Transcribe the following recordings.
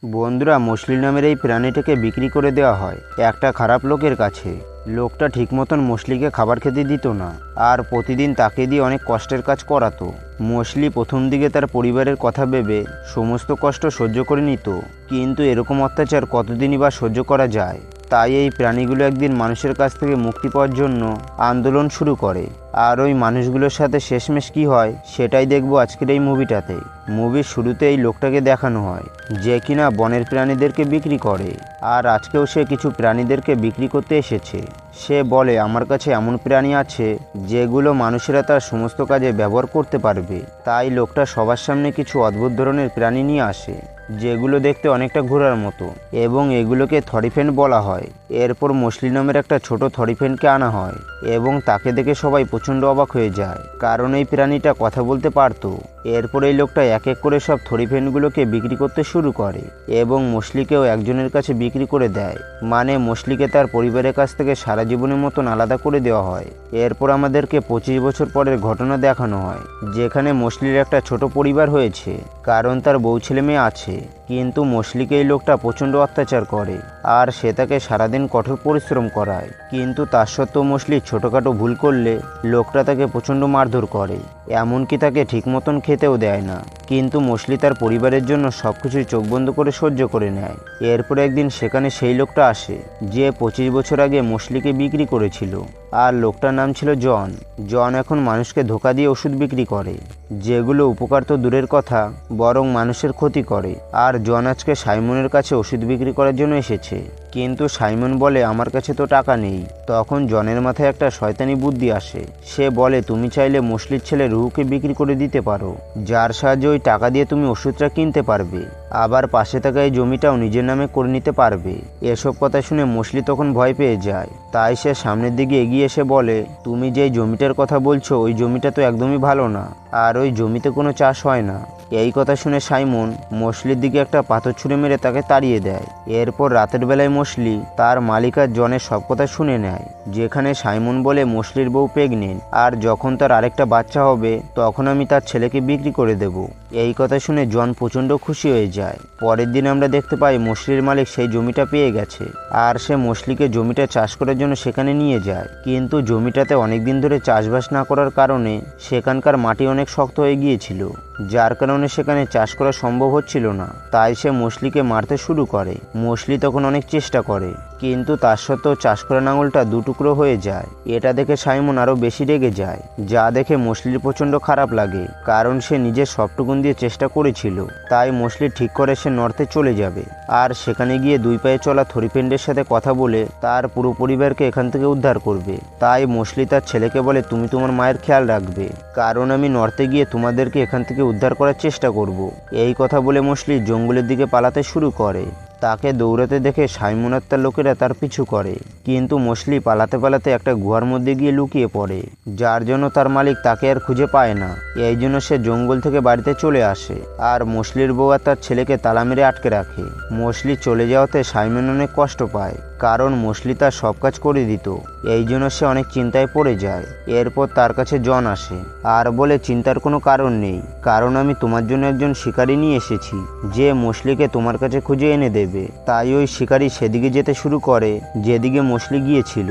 বন্ধুরা, মুসলি নামের এই প্রাণীটাকে বিক্রি করে দেওয়া হয় একটা খারাপ লোকের কাছে। লোকটা ঠিক মতন মুসলিকে খাবার খেতে দিত না, আর প্রতিদিন তাকে দিয়ে অনেক কষ্টের কাজ করাতো। মুসলি প্রথম দিকে তার পরিবারের কথা ভেবে সমস্ত কষ্ট সহ্য করে নিত, কিন্তু এরকম অত্যাচার কতদিনই বা সহ্য করা যায়। তাই এই প্রাণীগুলো একদিন মানুষের কাছ থেকে মুক্তি পাওয়ার জন্য আন্দোলন শুরু করে। আর ওই মানুষগুলোর সাথে শেষমেশ কী হয় সেটাই দেখবো আজকের এই মুভিটাতে। মুভির শুরুতে এই লোকটাকে দেখানো হয় যে কিনা বনের প্রাণীদেরকে বিক্রি করে, আর আজকেও সে কিছু প্রাণীদেরকে বিক্রি করতে এসেছে। সে বলে আমার কাছে এমন প্রাণী আছে যেগুলো মানুষেরা তার সমস্ত কাজে ব্যবহার করতে পারবে। তাই লোকটা সবার সামনে কিছু অদ্ভুত ধরনের প্রাণী নিয়ে আসে, যেগুলো দেখতে অনেকটা ঘোড়ার মতো, এবং এগুলোকে থরিফেন্ট বলা হয়। এরপর মুসলি নামের একটা ছোট থরিফেন্টকে আনা হয়, এবং তাকে দেখে সবাই প্রচণ্ড অবাক হয়ে যায়, কারণ এই প্রাণীটা কথা বলতে পারতো। এরপর এই লোকটা এক এক করে সব থরিফেন্টগুলোকে বিক্রি করতে শুরু করে, এবং মুসলিকেও একজনের কাছে বিক্রি করে দেয়। মানে মুসলিকে তার পরিবারের কাছ থেকে সারা জীবনের মতন আলাদা করে দেওয়া হয়। এরপর আমাদেরকে 25 বছর পরের ঘটনা দেখানো হয়, যেখানে মুসলির একটা ছোট পরিবার হয়েছে, কারণ তার বউ ছেলে মেয়ে আছে। কিন্তু মুসলিকে এই লোকটা প্রচণ্ড অত্যাচার করে, আর সে তাকে সারাদিন কঠোর পরিশ্রম করায়। কিন্তু তার সত্ত্বেও মুসলি ছোটোখাটো ভুল করলে লোকটা তাকে প্রচণ্ড মারধর করে, এমনকি তাকে ঠিক মতন খেতেও দেয় না। কিন্তু মুসলি তার পরিবারের জন্য সব কিছুই চোখ বন্ধ করে সহ্য করে নেয়। এরপর একদিন সেখানে সেই লোকটা আসে যে 25 বছর আগে মুসলিকে বিক্রি করেছিল, আর লোকটার নাম ছিল জন। জন এখন মানুষকে ধোঁকা দিয়ে ওষুধ বিক্রি করে, যেগুলো উপকার তো দূরের কথা, বরং মানুষের ক্ষতি করে। আর জন আজকে সাইমনের কাছে ওষুধ বিক্রি করার জন্য এসেছে, কিন্তু সাইমন বলে আমার কাছে তো টাকা নেই। তখন জনের মাথায় একটা শয়তানি বুদ্ধি আসে। সে বলে তুমি চাইলে মুসলির ছেলে রুহুকে বিক্রি করে দিতে পারো, যার সাহায্যে ওই টাকা দিয়ে তুমি ওষুধটা কিনতে পারবে, আবার পাশে থাকা এই জমিটাও নিজের নামে করে নিতে পারবে। এসব কথা শুনে মুসলি তখন ভয় পেয়ে যায়। তাই সে সামনের দিকে এগিয়ে এসে বলে তুমি যেই জমিটার কথা বলছো ওই জমিটা তো একদমই ভালো না, আর ওই জমিতে কোনো চাষ হয় না। এই কথা শুনে সাইমন মুসলির দিকে একটা পাথর ছুঁড়ে মেরে তাকে তাড়িয়ে দেয়। এরপর রাতের বেলায় মুসলি তার মালিক আর জনের সব কথা শুনে নেয়, যেখানে সাইমন বলে মুসলির বউ প্রেগনেন্ট, আর যখন তার আরেকটা বাচ্চা হবে তখন আমি তার ছেলেকে বিক্রি করে দেব। এই কথা শুনে জন প্রচণ্ড খুশি হয়ে যায়। পরের দিন আমরা দেখতে পাই মুসলির মালিক সেই জমিটা পেয়ে গেছে, আর সে মুসলিকে জমিটা চাষ করার জন্য সেখানে নিয়ে যায়। কিন্তু জমিটাতে অনেকদিন ধরে চাষবাস না করার কারণে সেখানকার মাটি অনেক শক্ত হয়ে গিয়েছিল, যার কারণে সেখানে চাষ করা সম্ভব হচ্ছিল না। তাই সে মুসলিকে মারতে শুরু করে। মুসলি তখন অনেক চেষ্টা করে, কিন্তু তার সত্ত্বেও চাষ করা নাঙলটা দুটুকরো হয়ে যায়। এটা দেখে সাইমন আরও বেশি রেগে যায়, যা দেখে মুসলির প্রচণ্ড খারাপ লাগে, কারণ সে নিজের সবটুকুন দিয়ে চেষ্টা করেছিল। তাই মুসলি ঠিক করে সে নর্থে চলে যাবে, আর সেখানে গিয়ে দুই পায়ে চলা থরিফেন্ডের সাথে কথা বলে তার পুরো পরিবারকে এখান থেকে উদ্ধার করবে। তাই মুসলি তার ছেলেকে বলে তুমি তোমার মায়ের খেয়াল রাখবে, কারণ আমি নর্থে গিয়ে তোমাদেরকে এখান থেকে উদ্ধার করার চেষ্টা করব। এই কথা বলে মুসলি জঙ্গলের দিকে পালাতে শুরু করে। তাকে দৌড়াতে দেখে সাইমন আর তার লোকেরা তার পিছু করে, কিন্তু মুসলি পালাতে পালাতে একটা গুহার মধ্যে গিয়ে লুকিয়ে পড়ে, যার জন্য তার মালিক তাকে আর খুঁজে পায় না। এই জন্য সে জঙ্গল থেকে বাড়িতে চলে আসে, আর মুসলির বউ আর তার ছেলেকে তালা মেরে আটকে রাখে। মুসলি চলে যাওয়াতে সাইমন অনেক কষ্ট পায়, কারণ মুসলি তার সব কাজ করে দিত। এই জন্য সে অনেক চিন্তায় পড়ে যায়। এরপর তার কাছে জন আসে আর বলে চিন্তার কোনো কারণ নেই, কারণ আমি তোমার জন্য একজন শিকারী নিয়ে এসেছি যে মুসলিকে তোমার কাছে খুঁজে এনে দেবে। তাই ওই শিকারী সেদিকে যেতে শুরু করে যেদিকে মুসলি গিয়েছিল।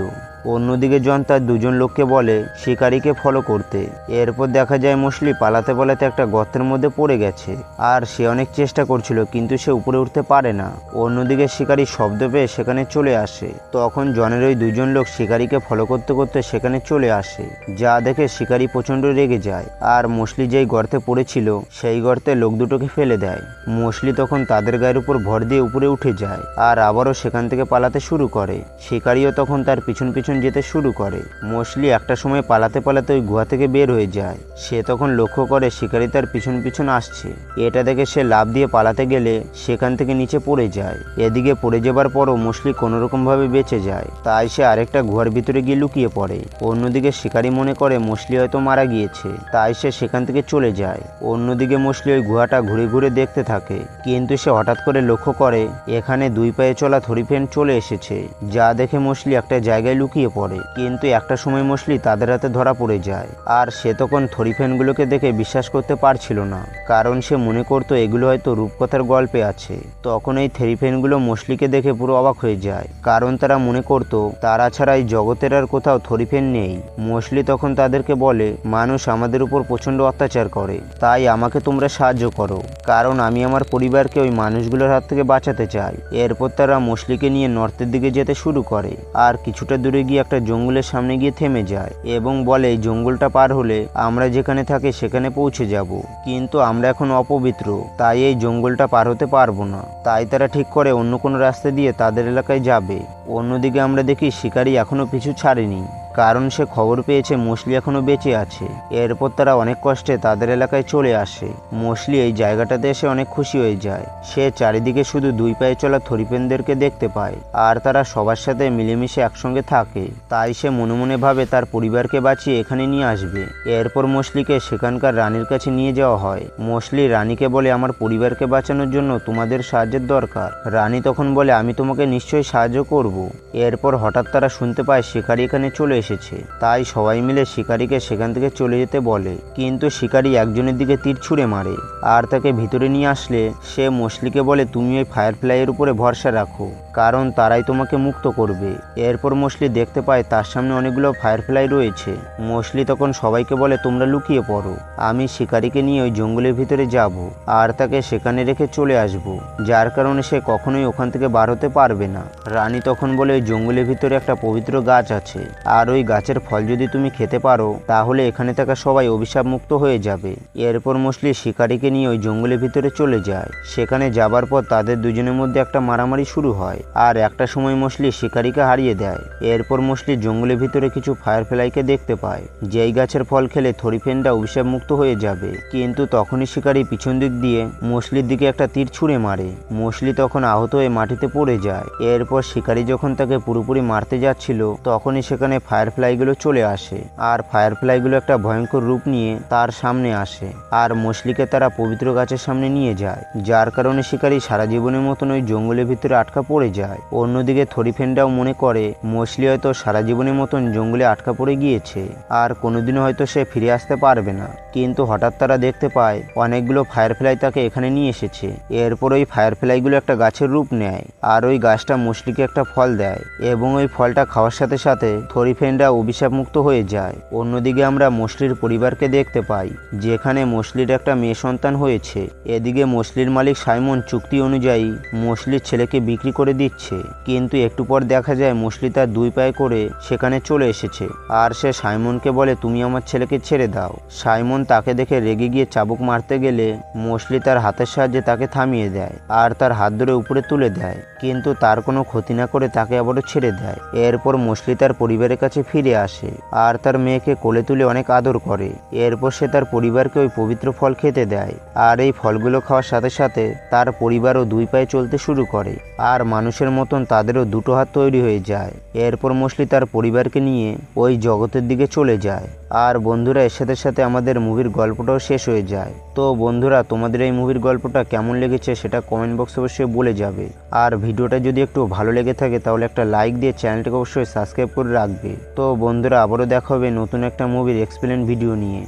অন্যদিকে জন তার দুজন লোককে বলে শিকারীকে ফলো করতে। এরপর দেখা যায় মুসলি পালাতে পালাতে একটা গর্তের মধ্যে পড়ে গেছে, আর সে অনেক চেষ্টা করছিল কিন্তু সে উপরে উঠতে পারে না। অন্যদিকে শিকারী শব্দ পেয়ে সেখানে চলে আসে। তখন জনের ওই দুজন লোক শিকারীকে ফলো করতে করতে সেখানে চলে আসে, যা দেখে শিকারী প্রচণ্ড রেগে যায়, আর মুসলি যেই গর্তে পড়েছিল সেই গর্তে লোক দুটোকে ফেলে দেয়। মুসলি তখন তাদের গায়ের উপর ভর দিয়ে উপরে উঠে যায়, আর আবারও সেখান থেকে পালাতে শুরু করে। শিকারীও তখন তার পিছন পিছন যেতে শুরু করে। মুসলি একটা সময় পালাতে পালাতে ওই গুহা থেকে বের হয়ে যায়। সে তখন লক্ষ্য করে শিকারী তার পিছন পিছন আসছে। এটা দেখে সে লাফ দিয়ে পালাতে গেলে সেখান থেকে নিচে পড়ে যায়। এদিকে পড়ে যাবার পরও মুসলি কোনোরকম ভাবে বেঁচে যায়, তাই সে আরেকটা গুহার ভিতরে গিয়ে লুকিয়ে পড়ে। অন্যদিকে শিকারী মনে করে মুসলি হয়তো মারা গিয়েছে, তাই সে সেখান থেকে চলে যায়। অন্যদিকে মুসলি ওই গুহাটা ঘুরে ঘুরে দেখতে থাকে, কিন্তু সে হঠাৎ করে লক্ষ্য করে এখানে দুই পায়ে চলা থরিফেন্ট চলে এসেছে, যা দেখে মুসলি একটা জায়গায় লুকিয়ে লুকিয়ে পড়ে, কিন্তু একটা সময় মোস্টলি তাদের হাতে ধরা পড়ে যায়। আর সে তখন থরিফেনগুলোকে দেখে বিশ্বাস করতে পারছিল না, কারণ সে মনে করতো এগুলো হয়তো রূপকথার গল্পে আছে। তখন এই থরিফেনগুলো মোস্টলিকে দেখে পুরো অবাক হয়ে যায়, কারণ তারা মনে করতো তারা ছাড়া এই জগতের আর কোথাও থরিফেন নেই। মোস্টলি তখন তাদেরকে বলে, মানুষ আমাদের উপর প্রচণ্ড অত্যাচার করে, তাই আমাকে তোমরা সাহায্য করো, কারণ আমি আমার পরিবারকে ওই মানুষগুলোর হাত থেকে বাঁচাতে চাই। এরপর তারা মোস্টলিকে নিয়ে নর্থের দিকে যেতে শুরু করে, আর কিছুটা দূরে গিয়ে একটা জঙ্গলের সামনে গিয়ে থেমে যায় এবং বলে এই জঙ্গলটা পার হলে আমরা যেখানে থাকি সেখানে পৌঁছে যাব, কিন্তু আমরা এখন অপবিত্র, তাই এই জঙ্গলটা পার হতে পারবো না। তাই তারা ঠিক করে অন্য কোনো রাস্তা দিয়ে তাদের এলাকায় যাবে। অন্যদিকে আমরা দেখি শিকারি এখনো পিছু ছাড়েনি, কারণ সে খবর পেয়েছে মোস্টলি এখনো বেঁচে আছে। এরপর তারা অনেক কষ্টে তাদের এলাকায় চলে আসে। মোস্টলি এই জায়গাটাতে এসে অনেক খুশি হয়ে যায়। সে চারিদিকে শুধু দুই পায়ে চলা থরিপেনদেরকে দেখতে পায়, আর তারা সবার সাথে মিলেমিশে একসঙ্গে থাকে। তাই সে মনে মনে ভাবে তার পরিবারকে বাঁচিয়ে এখানে নিয়ে আসবে। এরপর মোস্টলিকে সেখানকার রানীর কাছে নিয়ে যাওয়া হয়। মোস্টলি রানীকে বলে, আমার পরিবারকে বাঁচানোর জন্য তোমাদের সাহায্যের দরকার। রানী তখন বলে, আমি তোমাকে নিশ্চয়ই সাহায্য করব। এরপর হঠাৎ তারা শুনতে পায় শিকারি এখানে চলে এসেছে, তাই সবাই মিলে শিকারিকে সেখান থেকে চলে যেতে বলে, কিন্তু শিকারি একজনের দিকে তীর ছুঁড়ে মারে আর তাকে ভিতরে নিয়ে আসলে সে মোস্টলিকে বলে, তুমি ওই ফায়ারফ্লাইয়ের উপরে ভরসা রাখো, কারণ তারাই তোমাকে মুক্ত করবে। এরপর মোস্টলি দেখতে পায় তার সামনে অনেকগুলো ফায়ারফ্লাই রয়েছে। মোস্টলি তখন সবাইকে বলে, তোমরা লুকিয়ে পড়ো, আমি শিকারিকে নিয়ে ওই জঙ্গলের ভিতরে যাব আর তাকে সেখানে রেখে চলে আসব, যার কারণে সে কখনোই ওখান থেকে বার হতে পারবে না। রানী তখন বলে, ওই জঙ্গলের ভিতরে একটা পবিত্র গাছ আছে, আর ওই গাছের ফল যদি তুমি খেতে পারো তাহলে এখানে থাকা সবাই অভিশাপ মুক্ত হয়ে যাবে। এরপর মোস্টলি শিকারিকে নিয়ে ওই জঙ্গলের ভিতরে চলে যায়। সেখানে যাবার পর তাদের দুজনের মধ্যে একটা মারামারি শুরু হয়, আর একটা সময় মোস্টলি শিকারিকে হারিয়ে দেয়। এরপর মোস্টলি জঙ্গলের ভিতরে কিছু ফায়ারফ্লাইকে দেখতে পায়, যেই গাছের ফল খেলে থরিফেনটা অভিশাপ মুক্ত হয়ে যাবে। কিন্তু তখনই শিকারি পিছন দিক দিয়ে মোস্টলির দিকে একটা তীর ছুঁড়ে মারে। মোস্টলি তখন আহত হয়ে মাটিতে পড়ে যায়। এরপর শিকারি যখন তাকে পুরোপুরি মারতে যাচ্ছিল তখনই সেখানে ফায়ারফ্লাইগুলো চলে আসে, আর ফায়ারফ্লাইগুলো একটা ভয়ঙ্কর রূপ নিয়ে তার সামনে আসে, আর মোস্টলিকে তারা পবিত্র গাছের সামনে নিয়ে যায়, যার কারণে শিকারি সারা জীবনের মতন ওই জঙ্গলের ভিতরে আটকা পড়ে যায়। অন্যদিকে থরিফেনটাও মনে করে মোস্টলি হয়তো সারা জীবনের মতন জঙ্গলে আটকা পড়ে গিয়েছে, আর কোনোদিনও হয়তো সে ফিরে আসতে পারবে না। কিন্তু হঠাৎ তারা দেখতে পায় অনেকগুলো ফায়ারফ্লাই তাকে এখানে নিয়ে এসেছে। এরপর ওই ফায়ারফ্লাইগুলো একটা গাছের রূপ নেয়, আর ওই গাছটা মোস্টলিকে একটা ফল দেয়, এবং ওই ফলটা খাওয়ার সাথে সাথে থরিফেনরা অভিশাপ মুক্ত হয়ে যায়। অন্যদিকে আমরা মোস্টলির পরিবারকে দেখতে পাই, যেখানে মোস্টলির একটা মেয়ে সন্তান হয়েছে। এদিকে মোস্টলির মালিক সাইমন চুক্তি অনুযায়ী মোস্টলির ছেলেকে বিক্রি করে দিচ্ছে, কিন্তু একটু পর দেখা যায় মোস্টলি তার দুই পায়ে করে সেখানে চলে এসেছে, আর সে সাইমনকে বলে, তুমি আমার ছেলেকে ছেড়ে দাও। সাইমন তাকে দেখে রেগে গিয়ে চাবুক মারতে গেলে মোস্টলি তার হাতের সাহায্যে তাকে থামিয়ে দেয়, আর তার হাত ধরে উপরে তুলে দেয়, কিন্তু তার কোনো ক্ষতি না করে তাকে আবারও ছেড়ে দেয়। এরপর মোস্টলি তার পরিবারের কাছে ফিরে আসে, আর তার মেয়েকে কোলে তুলে অনেক আদর করে। এরপর সে তার পরিবারকে ওই পবিত্র ফল খেতে দেয়, আর এই ফলগুলো খাওয়ার সাথে সাথে তার পরিবারও দুই পায়ে চলতে শুরু করে, আর মানুষের মতন তাদেরও দুটো হাত তৈরি হয়ে যায়। এরপর মোস্টলি তার পরিবারকে নিয়ে ওই জগতের দিকে চলে যায়। আর বন্ধুরা, এর সাথে সাথে আমাদের মুভির গল্পটাও শেষ হয়ে যায়। তো বন্ধুরা, তোমাদের এই মুভির গল্পটা কেমন লেগেছে সেটা কমেন্ট বক্সে অবশ্যই বলে যাবে। আর ভিডিওটা যদি একটু ভালো লেগে থাকে তাহলে একটা লাইক দিয়ে চ্যানেলটাকে অবশ্যই সাবস্ক্রাইব করে রাখবে। তো বন্ধুরা, আবারও দেখা হবে নতুন একটা মুভির এক্সপ্লেন ভিডিও নিয়ে।